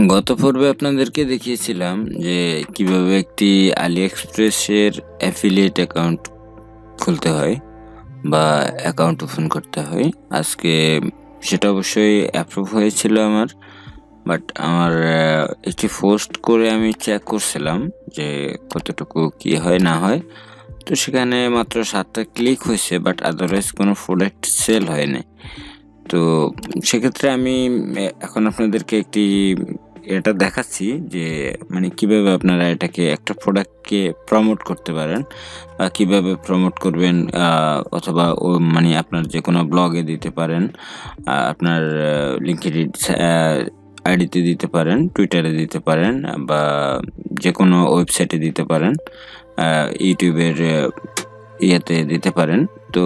গত পর্বে আপনাদেরকে দেখিয়েছিলাম যে কিভাবে একটি আলিএক্সপ্রেসের অ্যাফিলিয়েট অ্যাকাউন্ট খুলতে হয় বা অ্যাকাউন্ট ওপেন করতে হয়। আজকে সেটা অবশ্যই অ্যাপ্রুভ হয়েছিল আমার, বাট আমার একটি পোস্ট করে আমি চেক করছিলাম যে কতটুকু কি হয় না হয়। তো সেখানে মাত্র 7টা ক্লিক হয়েছে, বাট আদারওয়াইজ কোনো প্রোডাক্ট সেল হয়নি। তো সেক্ষেত্রে আমি এখন আপনাদেরকে একটি এটা দেখাচ্ছি যে মানে কিভাবে আপনারা এটাকে একটা প্রোডাক্টকে প্রমোট করতে পারেন বা কিভাবে প্রমোট করবেন, অথবা ও মানে আপনার যে কোনো ব্লগে দিতে পারেন, আপনার লিঙ্কডইন আইডিতে দিতে পারেন, টুইটারে দিতে পারেন, বা যে কোনো ওয়েবসাইটে দিতে পারেন, ইউটিউবের ইয়েতে দিতে পারেন। তো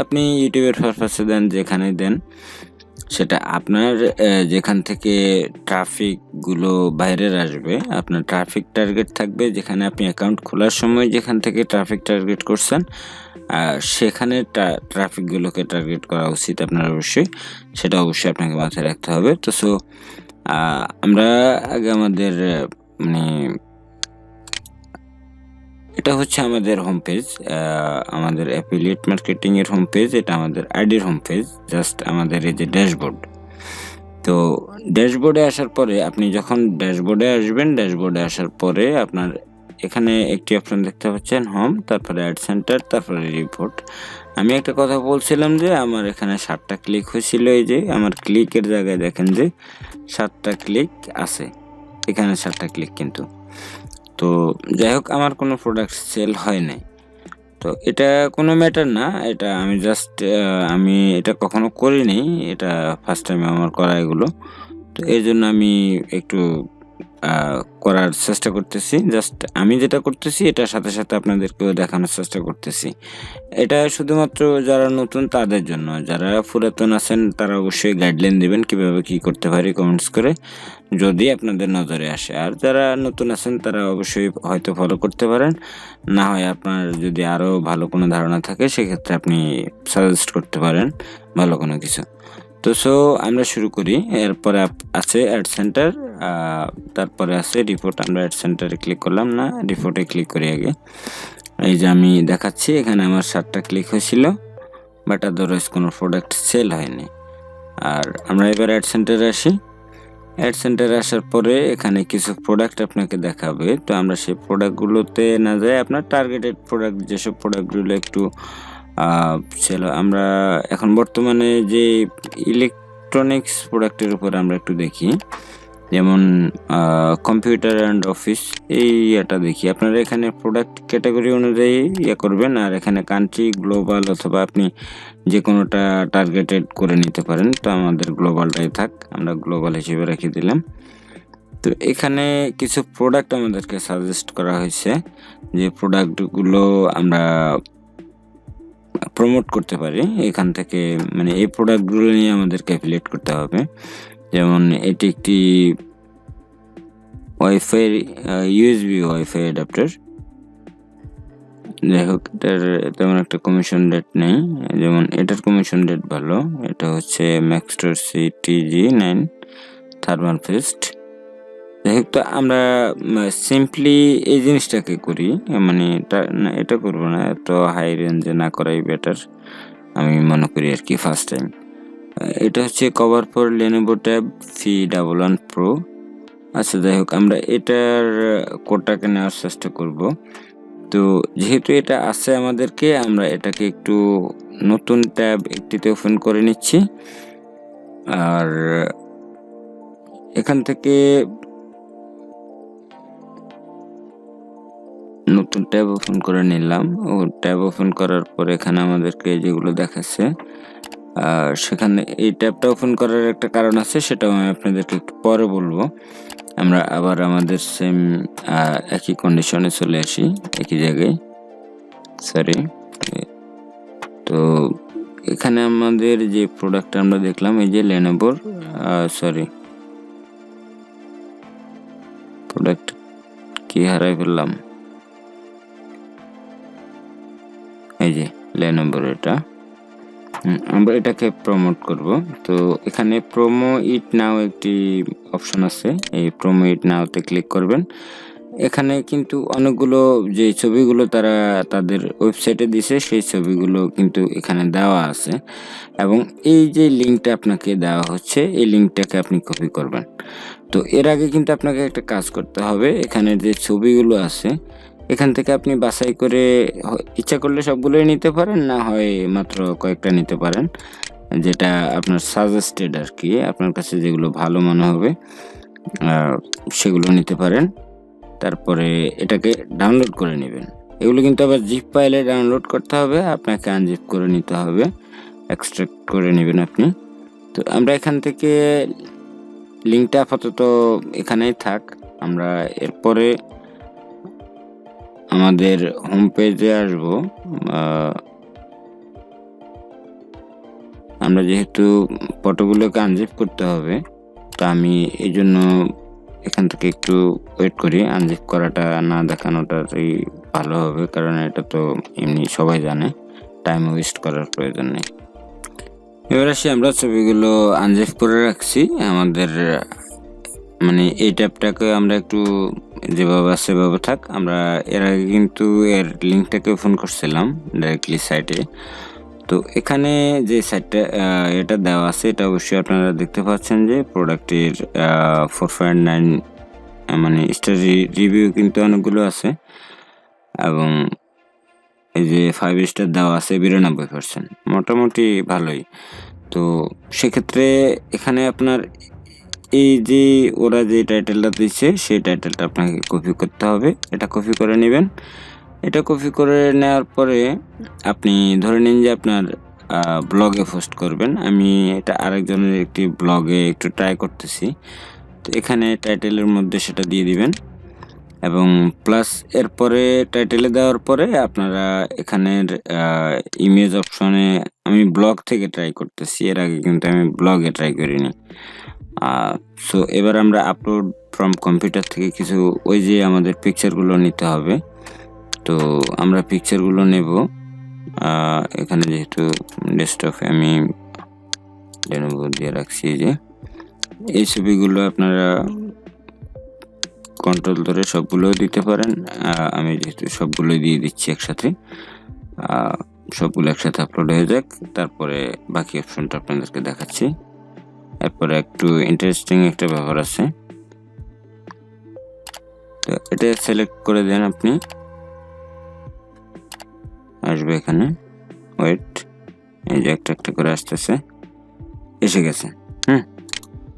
আপনি ইউটিউবের পারপাসে দেন, যেখানে দেন সেটা আপনার যেখান থেকে ট্রাফিকগুলো বাইরের আসবে, আপনার ট্রাফিক টার্গেট থাকবে যেখানে আপনি অ্যাকাউন্ট খোলার সময় যেখান থেকে ট্রাফিক টার্গেট করছেন, সেখানে ট্রাফিকগুলোকে টার্গেট করা উচিত আপনার অবশ্যই। সেটা অবশ্যই আপনাকে মাথায় রাখতে হবে। তো আমরা আগে আমাদের মানে এটা হচ্ছে আমাদের হোম পেজ, আমাদের অ্যাফিলিয়েট মার্কেটিং এর হোম পেজ। এটা আমাদের আইডির হোম পেজ, জাস্ট আমাদের এই যে ড্যাশবোর্ড। তো ড্যাশবোর্ডে আসার পরে আপনি যখন ড্যাশবোর্ডে আসবেন, ড্যাশবোর্ডে আসার পরে আপনার এখানে একটি অপশন দেখতে পাচ্ছেন, হোম, তারপরে অ্যাড সেন্টার, তারপরে রিপোর্ট। আমি একটা কথা বলছিলাম যে আমার এখানে 7টা ক্লিক হয়েছিল। এই যে আমার ক্লিকের জায়গায় দেখেন যে 7টা ক্লিক আছে, এখানে 7টা ক্লিক কিন্তু। তো যাই হোক, আমার কোনো প্রোডাক্ট সেল হয় নাই। তো এটা কোনো ম্যাটার না, এটা আমি জাস্ট আমি এটা কখনো করিনি, এটা ফার্স্ট টাইম আমার করা এগুলো। তো এই জন্য আমি একটু করার চেষ্টা করতেছি। জাস্ট আমি যেটা করতেছি এটার সাথে সাথে আপনাদেরকেও দেখানোর চেষ্টা করতেছি। এটা শুধুমাত্র যারা নতুন তাদের জন্য। যারা পুরাতন আছেন তারা অবশ্যই গাইডলাইন দিবেন কিভাবে কি করতে পারি কমেন্টস করে, যদি আপনাদের নজরে আসে। আর যারা নতুন আছেন তারা অবশ্যই হয়তো ফলো করতে পারেন, না হয় আপনার যদি আরও ভালো কোনো ধারণা থাকে সেক্ষেত্রে আপনি সাজেস্ট করতে পারেন ভালো কোনো কিছু। তো আমরা শুরু করি। এরপরে আছে অ্যাড সেন্টার, তারপরে আছে রিপোর্ট। আমরা অ্যাড সেন্টারে ক্লিক করলাম না, রিপোর্টে ক্লিক করি আগে। এই যে আমি দেখাচ্ছি এখানে আমার 7টা ক্লিক হয়েছিল, বাট আদারওয়াইজ কোনো প্রোডাক্ট সেল হয়নি। আর আমরা এবার অ্যাড সেন্টারে আসি। অ্যাড সেন্টারে আসার পরে এখানে কিছু প্রোডাক্ট আপনাকে দেখাবে। তো আমরা সেই প্রোডাক্টগুলোতে না যাই, আপনার টার্গেটেড প্রোডাক্ট যেসব প্রোডাক্টগুলো একটু সেল, আমরা এখন বর্তমানে যে ইলেকট্রনিক্স প্রোডাক্টের উপর আমরা একটু দেখি, যেমন কম্পিউটার অ্যান্ড অফিস, এই ইয়েটা দেখি। আপনারা এখানে প্রোডাক্ট ক্যাটাগরি অনুযায়ী ইয়ে করবেন, আর এখানে কান্ট্রি, গ্লোবাল, অথবা আপনি যে কোনোটা টার্গেটেড করে নিতে পারেন। তো আমাদের গ্লোবালটাই থাক, আমরা গ্লোবাল হিসেবে রেখে দিলাম। তো এখানে কিছু প্রোডাক্ট আমাদেরকে সাজেস্ট করা হয়েছে যে প্রোডাক্টগুলো আমরা প্রমোট করতে পারি এখান থেকে, মানে এই প্রোডাক্টগুলো নিয়ে আমাদেরকে অ্যাফিলিয়েট করতে হবে। যেমন এটি একটি ওয়াইফাই, ইউএসবি ওয়াইফাই অ্যাডাপ্টার। যাই হোক, এটার তেমন একটা কমিশন রেট নেই, যেমন এটার কমিশন রেট ভালো। এটা হচ্ছে ম্যাক্সটোর CTG9 থার্মাল পেস্ট। যাই হোক, তো আমরা সিম্পলি এই জিনিসটাকে করি, মানে এটা করবো না, এত হাই রেঞ্জে না করাই বেটার আমি মনে করি আর কি ফার্স্ট টাইম। এটা হচ্ছে cover for Lenovo tab V11 pro. আচ্ছা, যাই হোক, আমরা এটার কোডটাকে নেওয়ার চেষ্টা করব। তো যেহেতু এটা আছে আমাদেরকে, আমরা এটাকে একটু নতুন ট্যাব একটিতে ওপেন করে নিচ্ছি। আর এখান থেকে নতুন ট্যাব ওপেন করে নিলাম। ও ট্যাব ওপেন করার পর এখানে আমাদেরকে যেগুলো দেখাচ্ছে, সেখানে এই ট্যাবটা ওপেন করার একটা কারণ আছে, সেটাও আমি আপনাদেরকে একটু পরে বলবো। আমরা আবার আমাদের সেম একই কন্ডিশনে চলে আসি, একই জায়গায়, সরি। তো এখানে আমাদের যে প্রোডাক্ট আমরা দেখলাম, এই যে লেনোভোর, সরি, প্রোডাক্ট কি হারাই ফেললাম, এই যে লেনোভোর এটা। আমরা এটাকে প্রমোট করব। তো এখানে প্রোমো ইট নাও একটি অপশন আছে, এই প্রোমো ইট নাওতে ক্লিক করবেন। এখানে কিন্তু অনেকগুলো যে ছবিগুলো তারা তাদের ওয়েবসাইটে দিছে সেই ছবিগুলো কিন্তু এখানে দেওয়া আছে, এবং এই যে লিঙ্কটা আপনাকে দেওয়া হচ্ছে এই লিঙ্কটাকে আপনি কপি করবেন। তো এর আগে কিন্তু আপনাকে একটা কাজ করতে হবে, এখানে যে ছবিগুলো আছে এখান থেকে আপনি বাছাই করে ইচ্ছা করলে সবগুলোই নিতে পারেন, না হয় মাত্র কয়েকটা নিতে পারেন, যেটা আপনার সাজেস্টেড আর কি, আপনার কাছে যেগুলো ভালো মনে হবে সেগুলো নিতে পারেন। তারপরে এটাকে ডাউনলোড করে নেবেন। এগুলো কিন্তু আবার জিপ ফাইলে ডাউনলোড করতে হবে, আপনাকে আনজিপ করে নিতে হবে, এক্সট্রাক্ট করে নেবেন আপনি। তো আমরা এখান থেকে লিঙ্কটা আপাতত এখানেই থাক। আমরা এরপরে আমাদের হোম পেজে আসব। আমরা যেহেতু ফটোগুলোকে আনজিপ করতে হবে, তো আমি এই জন্য এখান থেকে একটু ওয়েট করি। আনজিপ করাটা না দেখানোটাই ভালো হবে, কারণ এটা তো এমনি সবাই জানে, টাইম ওয়েস্ট করার প্রয়োজন নেই। এবার আসি, আমরা ছবিগুলো আনজিপ করে রাখছি আমাদের, মানে এই ট্যাবটাকে আমরা একটু যেভাবে আছে সেভাবে থাক। আমরা এর আগে কিন্তু এর লিঙ্কটাকে ওপেন করছিলাম ডাইরেক্টলি সাইটে। তো এখানে যে সাইটটা এটা দেওয়া আছে এটা অবশ্যই আপনারা দেখতে পাচ্ছেন যে প্রোডাক্টের 4.9 মানে স্টার রিভিউ কিন্তু অনেকগুলো আছে, এবং এই যে 5 স্টার দেওয়া আছে 92%, মোটামুটি ভালোই। তো সেক্ষেত্রে এখানে আপনার এই যে ওরা যে টাইটেলটা দিচ্ছে সেই টাইটেলটা আপনাকে কপি করতে হবে। এটা কপি করে নেবেন। এটা কপি করে নেওয়ার পরে আপনি ধরে নিন যে আপনার ব্লগে পোস্ট করবেন। আমি এটা আরেকজনের একটি ব্লগে একটু ট্রাই করতেছি। তো এখানে টাইটেলের মধ্যে সেটা দিয়ে দিবেন, এবং প্লাস এরপরে টাইটেলে দেওয়ার পরে আপনারা এখানের ইমেজ অপশনে, আমি ব্লগ থেকে ট্রাই করতেছি, এর আগে কিন্তু আমি ব্লগে ট্রাই করিনি। সো এবার আমরা আপলোড ফ্রম কম্পিউটার থেকে কিছু ওই যে আমাদের পিকচারগুলো নিতে হবে। তো আমরা পিকচারগুলো নেব। এখানে যেহেতু ডেস্কটপে আমি লেনোভো দিয়ে রাখছি, যে এই ছবিগুলো আপনারা কন্ট্রোল ধরে সবগুলো দিতে পারেন। আমি যেহেতু সবগুলো দিয়ে দিচ্ছি একসাথে, সবগুলো একসাথে আপলোড হয়ে যাক, তারপরে বাকি অপশনটা আপনাদেরকে দেখাচ্ছি। এরপরে একটু ইন্টারেস্টিং একটা ব্যাপার আছে, তো এটা সিলেক্ট করে দেন আপনি, আসবে এখানে, ওয়েট, এই যে একটা একটা করে আসতেছে, এসে গেছে।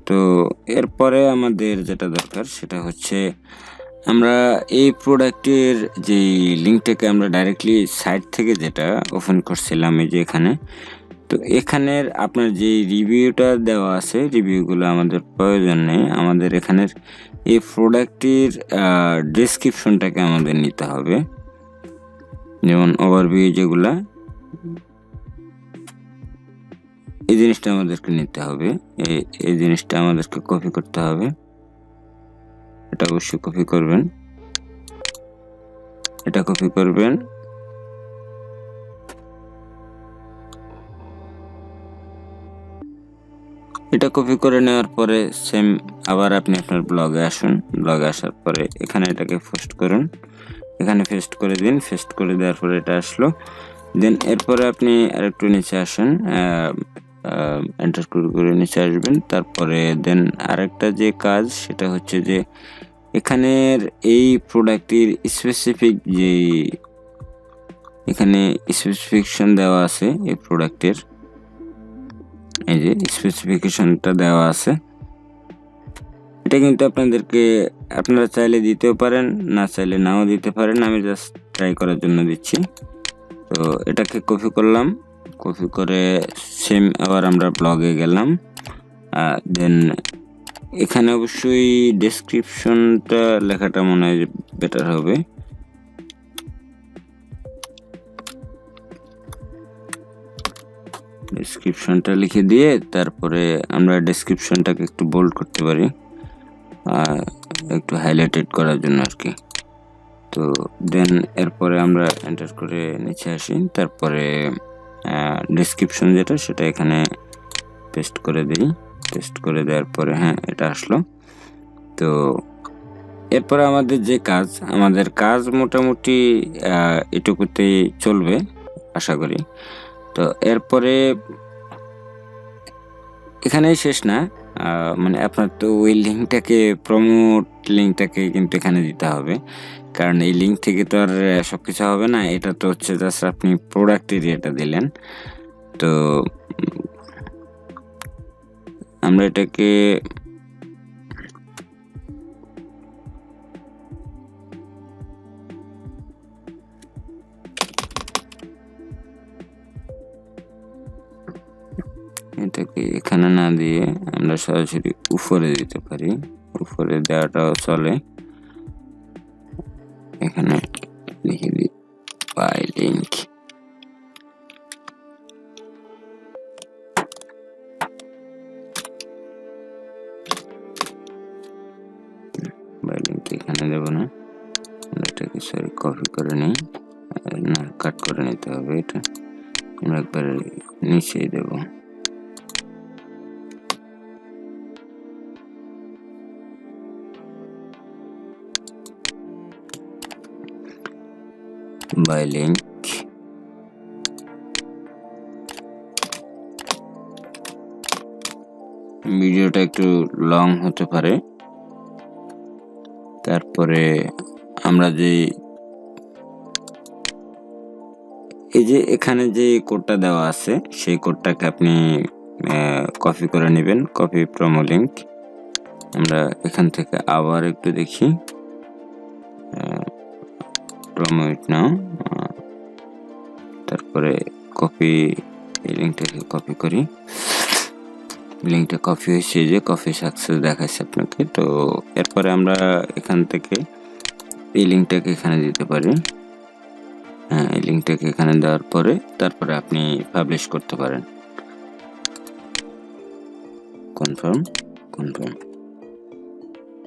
তো এরপরে আমাদের যেটা দরকার সেটা হচ্ছে আমরা এই প্রোডাক্টের যে লিঙ্কটাকে আমরা ডাইরেক্টলি সাইট থেকে যেটা ওপেন করছিলাম এই যে এখানে, তো এখানের আপনার যে রিভিউটা দেওয়া আছে রিভিউগুলো আমাদের প্রয়োজন নেই। আমাদের এখানের এই প্রোডাক্টের ডেসক্রিপশনটাকে আমাদের নিতে হবে, যেমন ওভারভিউ যেগুলা, এই জিনিসটা আমাদেরকে নিতে হবে। এই জিনিসটা আমাদেরকে কপি করতে হবে, এটা অবশ্যই কপি করবেন, এটা কপি করবেন। এটা কপি করে নেওয়ার পরে সেম আবার আপনি আপনার ব্লগে আসুন। ব্লগে আসার পরে এখানে এটাকে পোস্ট করুন, এখানে পেস্ট করে দিন। পেস্ট করে দেওয়ার পরে এটা আসলো। দেন এরপরে আপনি আরেকটু নিচে আসেন, এন্টার করে নিচে আসবেন। তারপরে দেন আরেকটা যে কাজ সেটা হচ্ছে যে এখানের এই প্রোডাক্টের স্পেসিফিক যে এখানে স্পেসিফিকেশন দেওয়া আছে, এই প্রোডাক্টের এই যে স্পেসিফিকেশনটা দেওয়া আছে, এটা কিন্তু আপনারা চাইলে দিতেও পারেন, না চাইলে নাও দিতে পারেন। আমি জাস্ট ট্রাই করার জন্য দিচ্ছি। তো এটাকে কপি করলাম, কপি করে সেম আবার আমরা ব্লগে গেলাম। দেন এখানে অবশ্যই ডেসক্রিপশনটা লেখাটা মনে হয় বেটার হবে। ডেসক্রিপশনটা লিখে দিয়ে তারপরে আমরা ডেসক্রিপশনটাকে একটু বোল্ড করতে পারি, একটু হাইলাইটেড করার জন্য আর কি। তো দেন এরপরে আমরা এন্টার করে নিচে আসি। তারপরে ডেসক্রিপশন যেটা সেটা এখানে পেস্ট করে দিই। পেস্ট করে দেওয়ার পরে হ্যাঁ এটা আসলো। তো এরপরে আমাদের কাজ মোটামুটি এটুকুতেই চলবে আশা করি। তো এরপরে এখানেই শেষ না, মানে আপনার তো ওই লিঙ্কটাকে প্রমোট লিঙ্কটাকে কিন্তু এখানে দিতে হবে, কারণ এই লিঙ্ক থেকে তো আর সবকিছু হবে না। এটা তো হচ্ছে জাস্ট আপনি প্রোডাক্ট এরিয়াটা দিলেন। তো আমরা এটাকে এখানে না দিয়ে আমরা সরাসরি উপরে দিতে পারি। উপরে দেওয়াটাও চলে। এখানে লিখে দিই বাই লিঙ্ক। বাই লিঙ্ক এখানে দেবো না, এটাকে সরি কপি করে নিই, না কাট করে নিতে হবে। এটা আমরা একবার নিচেই দেবো। বাই লিঙ্ক ভিডিওটা একটু লং হতে পারে। তারপরে আমরা যে এই যে এখানে যে কোডটা দেওয়া আছে সেই কোডটাকে আপনি কপি করে নেবেন, কপি প্রোমো লিঙ্ক। আমরা এখান থেকে আবার একটু দেখি, প্রোমো ইট নাও, তারপরে কপি, এই লিঙ্কটাকে কপি করি। লিঙ্কটা কপি হয়েছে, যে কপি সাকসেস দেখাচ্ছে আপনাকে। তো এরপরে আমরা এখান থেকে এই লিঙ্কটাকে এখানে দিতে পারি। হ্যাঁ, এই লিঙ্কটাকে এখানে দেওয়ার পরে তারপরে আপনি পাবলিশ করতে পারেন। কনফার্ম কনফার্ম,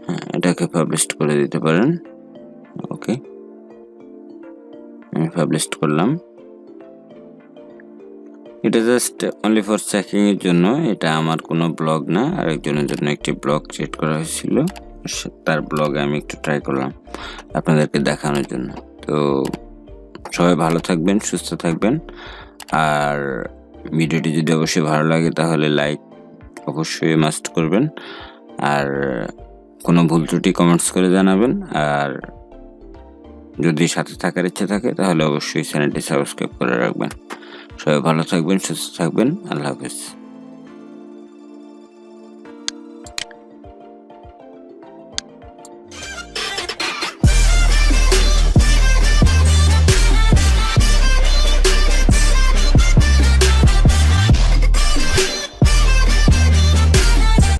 হ্যাঁ এটাকে পাবলিশ করে দিতে পারেন। ওকে, আমি পাবলিশ করলাম। এটা জাস্ট অনলি ফর চেকিং এর জন্য, এটা আমার কোনো ব্লগ না, আরেকজনের জন্য একটি ব্লগ ক্রিয়েট করা হয়েছিল, তার ব্লগে আমি একটু ট্রাই করলাম আপনাদেরকে দেখানোর জন্য। তো সবাই ভালো থাকবেন, সুস্থ থাকবেন। আর ভিডিওটি যদি অবশ্যই ভালো লাগে তাহলে লাইক অবশ্যই মাস্ট করবেন। আর কোনো ভুল ত্রুটি কমেন্টস করে জানাবেন। আর যদি সাথে থাকার ইচ্ছা থাকে তাহলে অবশ্যই চ্যানেলটি সাবস্ক্রাইব করে রাখবেন। সবাই ভালো থাকবেন, সুস্থ থাকবেন। আল্লাহ হাফেজ।